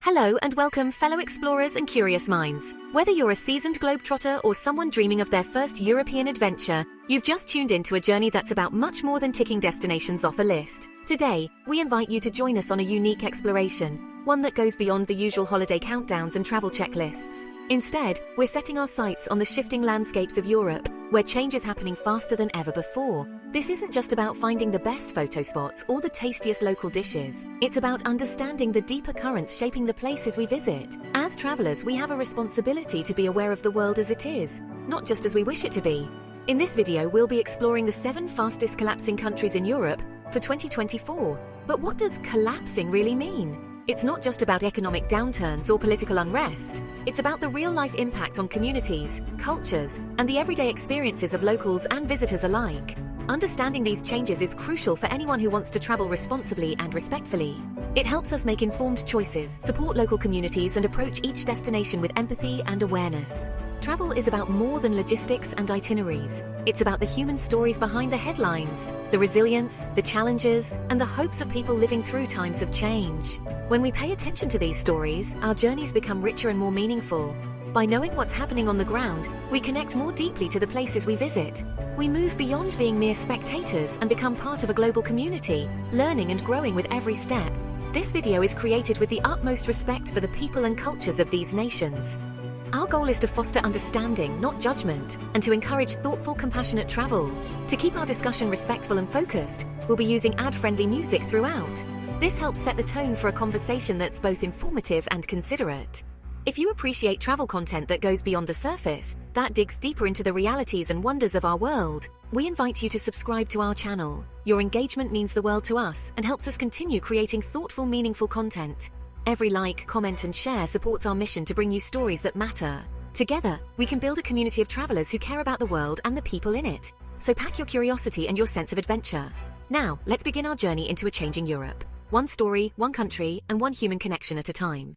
Hello and welcome, fellow explorers and curious minds. Whether you're a seasoned globetrotter or someone dreaming of their first European adventure, you've just tuned into a journey that's about much more than ticking destinations off a list. Today, we invite you to join us on a unique exploration, one that goes beyond the usual holiday countdowns and travel checklists. Instead, we're setting our sights on the shifting landscapes of Europe, where change is happening faster than ever before. This isn't just about finding the best photo spots or the tastiest local dishes. It's about understanding the deeper currents shaping the places we visit. As travelers, we have a responsibility to be aware of the world as it is, not just as we wish it to be. In this video, we'll be exploring the 7 fastest collapsing countries in Europe for 2024. But what does collapsing really mean? It's not just about economic downturns or political unrest. It's about the real-life impact on communities, cultures, and the everyday experiences of locals and visitors alike. Understanding these changes is crucial for anyone who wants to travel responsibly and respectfully. It helps us make informed choices, support local communities, and approach each destination with empathy and awareness. Travel is about more than logistics and itineraries. It's about the human stories behind the headlines, the resilience, the challenges, and the hopes of people living through times of change. When we pay attention to these stories, our journeys become richer and more meaningful. By knowing what's happening on the ground, we connect more deeply to the places we visit. We move beyond being mere spectators and become part of a global community, learning and growing with every step. This video is created with the utmost respect for the people and cultures of these nations. Our goal is to foster understanding, not judgment, and to encourage thoughtful, compassionate travel. To keep our discussion respectful and focused, we'll be using ad-friendly music throughout. This helps set the tone for a conversation that's both informative and considerate. If you appreciate travel content that goes beyond the surface, that digs deeper into the realities and wonders of our world, we invite you to subscribe to our channel. Your engagement means the world to us and helps us continue creating thoughtful, meaningful content. Every like, comment, and share supports our mission to bring you stories that matter. Together, we can build a community of travelers who care about the world and the people in it. So pack your curiosity and your sense of adventure. Now, let's begin our journey into a changing Europe. One story, one country, and one human connection at a time.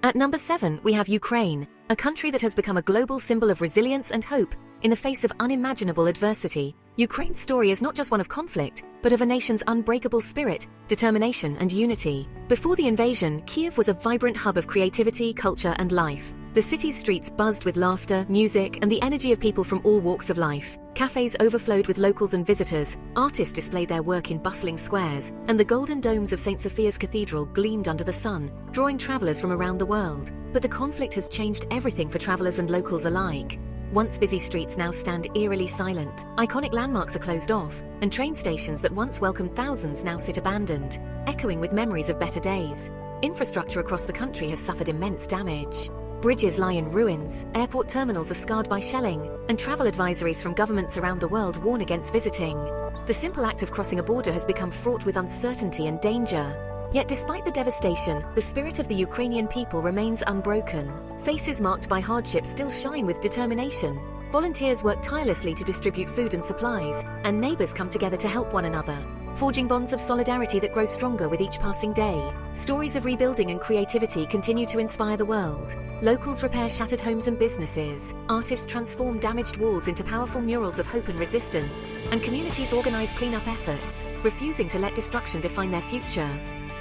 At number 7, we have Ukraine, a country that has become a global symbol of resilience and hope in the face of unimaginable adversity. Ukraine's story is not just one of conflict, but of a nation's unbreakable spirit, determination, and unity. Before the invasion, Kiev was a vibrant hub of creativity, culture, and life. The city's streets buzzed with laughter, music, and the energy of people from all walks of life. Cafes overflowed with locals and visitors, artists displayed their work in bustling squares, and the golden domes of St. Sophia's Cathedral gleamed under the sun, drawing travelers from around the world. But the conflict has changed everything for travelers and locals alike. Once busy streets now stand eerily silent, iconic landmarks are closed off, and train stations that once welcomed thousands now sit abandoned, echoing with memories of better days. Infrastructure across the country has suffered immense damage. Bridges lie in ruins, airport terminals are scarred by shelling, and travel advisories from governments around the world warn against visiting. The simple act of crossing a border has become fraught with uncertainty and danger. Yet despite the devastation, the spirit of the Ukrainian people remains unbroken. Faces marked by hardship still shine with determination. Volunteers work tirelessly to distribute food and supplies, and neighbors come together to help one another, forging bonds of solidarity that grow stronger with each passing day. Stories of rebuilding and creativity continue to inspire the world. Locals repair shattered homes and businesses, artists transform damaged walls into powerful murals of hope and resistance, and communities organize cleanup efforts, refusing to let destruction define their future.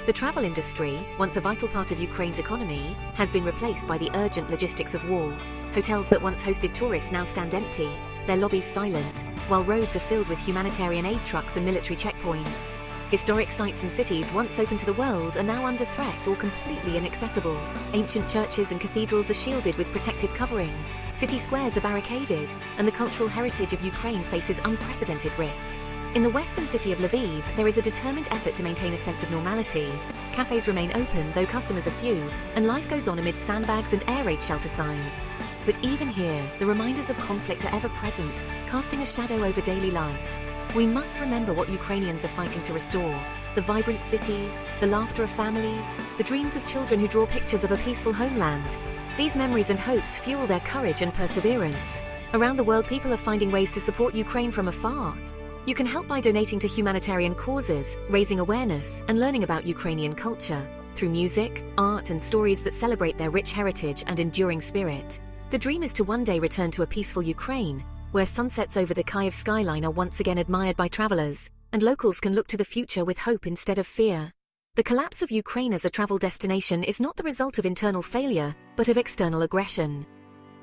The travel industry, once a vital part of Ukraine's economy, has been replaced by the urgent logistics of war. Hotels that once hosted tourists now stand empty, their lobbies silent, while roads are filled with humanitarian aid trucks and military checkpoints. Historic sites and cities once open to the world are now under threat or completely inaccessible. Ancient churches and cathedrals are shielded with protective coverings, city squares are barricaded, and the cultural heritage of Ukraine faces unprecedented risk. In the western city of Lviv, there is a determined effort to maintain a sense of normality. Cafes remain open, though customers are few, and life goes on amid sandbags and air raid shelter signs. But even here, the reminders of conflict are ever present, casting a shadow over daily life. We must remember what Ukrainians are fighting to restore: the vibrant cities, the laughter of families, the dreams of children who draw pictures of a peaceful homeland. These memories and hopes fuel their courage and perseverance. Around the world, people are finding ways to support Ukraine from afar. You can help by donating to humanitarian causes, raising awareness, and learning about Ukrainian culture through music, art, and stories that celebrate their rich heritage and enduring spirit. The dream is to one day return to a peaceful Ukraine, where sunsets over the Kyiv skyline are once again admired by travelers, and locals can look to the future with hope instead of fear. The collapse of Ukraine as a travel destination is not the result of internal failure, but of external aggression.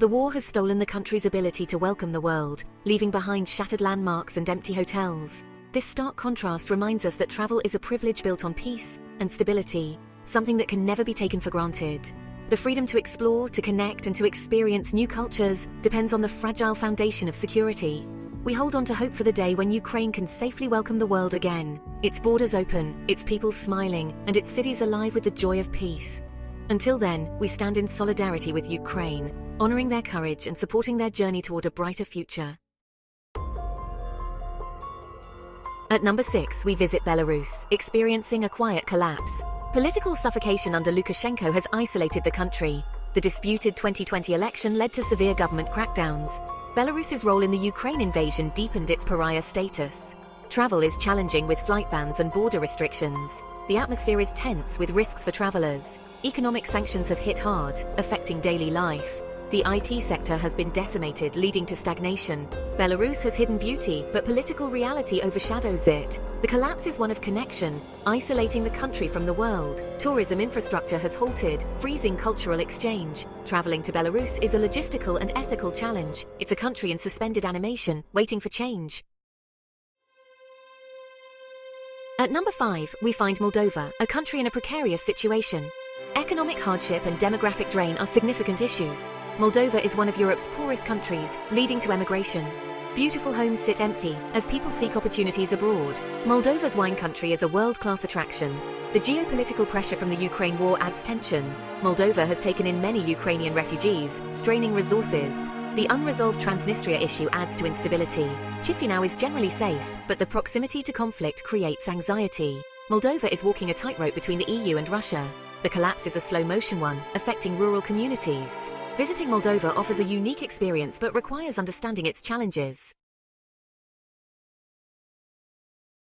The war has stolen the country's ability to welcome the world, leaving behind shattered landmarks and empty hotels. This stark contrast reminds us that travel is a privilege built on peace and stability, something that can never be taken for granted. The freedom to explore, to connect, and to experience new cultures depends on the fragile foundation of security. We hold on to hope for the day when Ukraine can safely welcome the world again, its borders open, its people smiling, and its cities alive with the joy of peace. Until then, we stand in solidarity with Ukraine, honoring their courage and supporting their journey toward a brighter future. At number 6, we visit Belarus, experiencing a quiet collapse. Political suffocation under Lukashenko has isolated the country. The disputed 2020 election led to severe government crackdowns. Belarus's role in the Ukraine invasion deepened its pariah status. Travel is challenging with flight bans and border restrictions. The atmosphere is tense with risks for travelers. Economic sanctions have hit hard, affecting daily life. The IT sector has been decimated, leading to stagnation. Belarus has hidden beauty, but political reality overshadows it. The collapse is one of connection, isolating the country from the world. Tourism infrastructure has halted, freezing cultural exchange. Traveling to Belarus is a logistical and ethical challenge. It's a country in suspended animation, waiting for change. At number 5, we find Moldova, a country in a precarious situation. Economic hardship and demographic drain are significant issues. Moldova is one of Europe's poorest countries, leading to emigration. Beautiful homes sit empty as people seek opportunities abroad. Moldova's wine country is a world-class attraction. The geopolitical pressure from the Ukraine war adds tension. Moldova has taken in many Ukrainian refugees, straining resources. The unresolved Transnistria issue adds to instability. Chisinau is generally safe, but the proximity to conflict creates anxiety. Moldova is walking a tightrope between the EU and Russia. The collapse is a slow-motion one, affecting rural communities. Visiting Moldova offers a unique experience but requires understanding its challenges.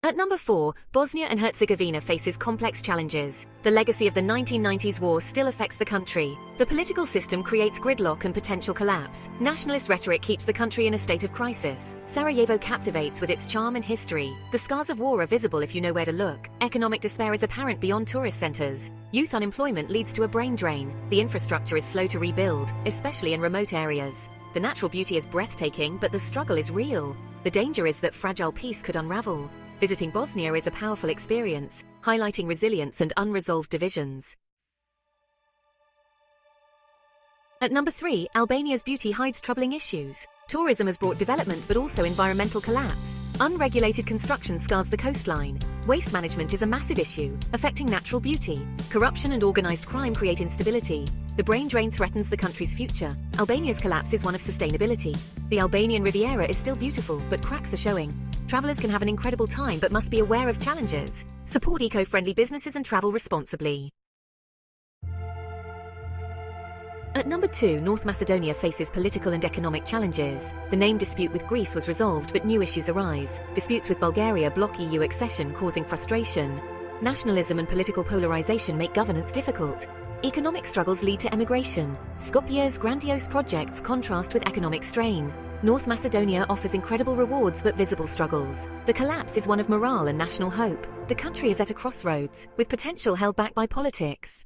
At number 4, Bosnia and Herzegovina faces complex challenges. The legacy of the 1990s war still affects the country. The political system creates gridlock and potential collapse. Nationalist rhetoric keeps the country in a state of crisis. Sarajevo captivates with its charm and history. The scars of war are visible if you know where to look. Economic despair is apparent beyond tourist centers. Youth unemployment leads to a brain drain. The infrastructure is slow to rebuild, especially in remote areas. The natural beauty is breathtaking, but the struggle is real. The danger is that fragile peace could unravel. Visiting Bosnia is a powerful experience, highlighting resilience and unresolved divisions. At number 3, Albania's beauty hides troubling issues. Tourism has brought development but also environmental collapse. Unregulated construction scars the coastline. Waste management is a massive issue, affecting natural beauty. Corruption and organized crime create instability. The brain drain threatens the country's future. Albania's collapse is one of sustainability. The Albanian Riviera is still beautiful, but cracks are showing. Travelers can have an incredible time but must be aware of challenges. Support eco-friendly businesses and travel responsibly. At number 2, North Macedonia faces political and economic challenges. The name dispute with Greece was resolved, but new issues arise. Disputes with Bulgaria block EU accession, causing frustration. Nationalism and political polarization make governance difficult. Economic struggles lead to emigration. Skopje's grandiose projects contrast with economic strain. North Macedonia offers incredible rewards but visible struggles. The collapse is one of morale and national hope. The country is at a crossroads, with potential held back by politics.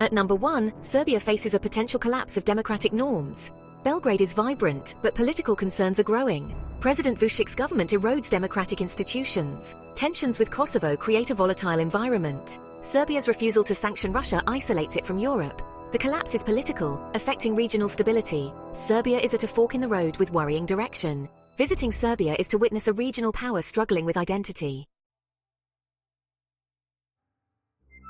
At number 1, Serbia faces a potential collapse of democratic norms. Belgrade is vibrant, but political concerns are growing. President Vucic's government erodes democratic institutions. Tensions with Kosovo create a volatile environment. Serbia's refusal to sanction Russia isolates it from Europe. The collapse is political, affecting regional stability. Serbia is at a fork in the road with worrying direction. Visiting Serbia is to witness a regional power struggling with identity.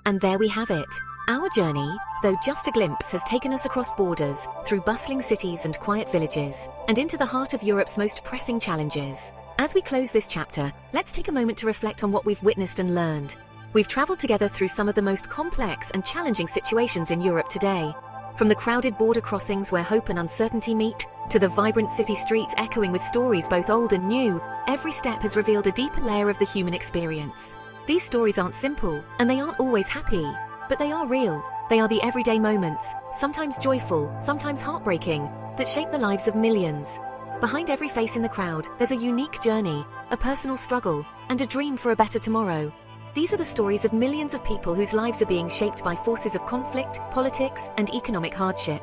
And there we have it. Our journey, though just a glimpse, has taken us across borders, through bustling cities and quiet villages, and into the heart of Europe's most pressing challenges. As we close this chapter, let's take a moment to reflect on what we've witnessed and learned. We've traveled together through some of the most complex and challenging situations in Europe today. From the crowded border crossings where hope and uncertainty meet, to the vibrant city streets echoing with stories both old and new, every step has revealed a deeper layer of the human experience. These stories aren't simple, and they aren't always happy, but they are real. They are the everyday moments, sometimes joyful, sometimes heartbreaking, that shape the lives of millions. Behind every face in the crowd, there's a unique journey, a personal struggle, and a dream for a better tomorrow. These are the stories of millions of people whose lives are being shaped by forces of conflict, politics, and economic hardship.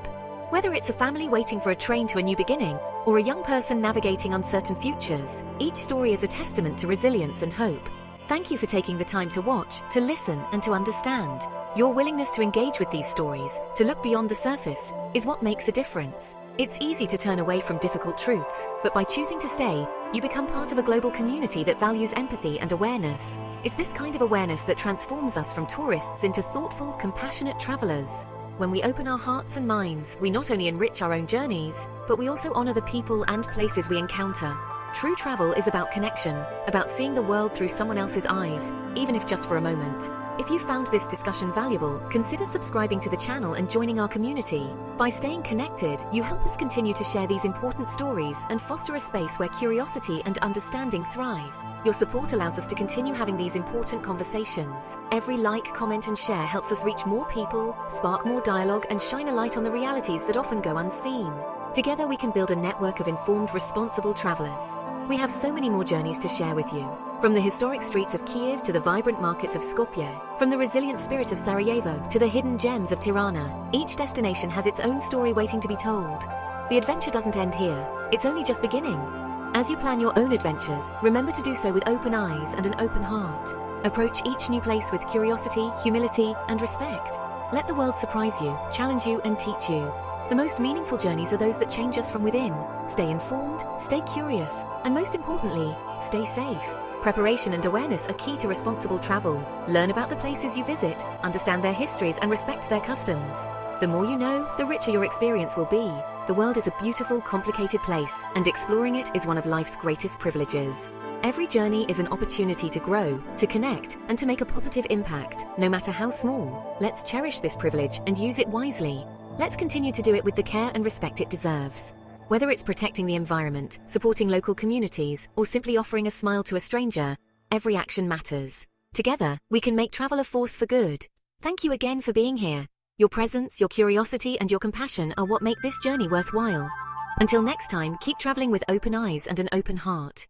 Whether it's a family waiting for a train to a new beginning, or a young person navigating uncertain futures, each story is a testament to resilience and hope. Thank you for taking the time to watch, to listen, and to understand. Your willingness to engage with these stories, to look beyond the surface, is what makes a difference. It's easy to turn away from difficult truths, but by choosing to stay, you become part of a global community that values empathy and awareness. It's this kind of awareness that transforms us from tourists into thoughtful, compassionate travelers. When we open our hearts and minds, we not only enrich our own journeys, but we also honor the people and places we encounter. True travel is about connection, about seeing the world through someone else's eyes, even if just for a moment. If you found this discussion valuable, consider subscribing to the channel and joining our community. By staying connected, you help us continue to share these important stories and foster a space where curiosity and understanding thrive. Your support allows us to continue having these important conversations. Every like, comment, and share helps us reach more people, spark more dialogue, and shine a light on the realities that often go unseen. Together we can build a network of informed, responsible travelers. We have so many more journeys to share with you. From the historic streets of Kiev to the vibrant markets of Skopje, from the resilient spirit of Sarajevo to the hidden gems of Tirana, each destination has its own story waiting to be told. The adventure doesn't end here, it's only just beginning. As you plan your own adventures, remember to do so with open eyes and an open heart. Approach each new place with curiosity, humility, and respect. Let the world surprise you, challenge you, and teach you. The most meaningful journeys are those that change us from within. Stay informed, stay curious, and most importantly, stay safe. Preparation and awareness are key to responsible travel. Learn about the places you visit, understand their histories, and respect their customs. The more you know, the richer your experience will be. The world is a beautiful, complicated place, and exploring it is one of life's greatest privileges. Every journey is an opportunity to grow, to connect, and to make a positive impact, no matter how small. Let's cherish this privilege and use it wisely. Let's continue to do it with the care and respect it deserves. Whether it's protecting the environment, supporting local communities, or simply offering a smile to a stranger, every action matters. Together, we can make travel a force for good. Thank you again for being here. Your presence, your curiosity, and your compassion are what make this journey worthwhile. Until next time, keep traveling with open eyes and an open heart.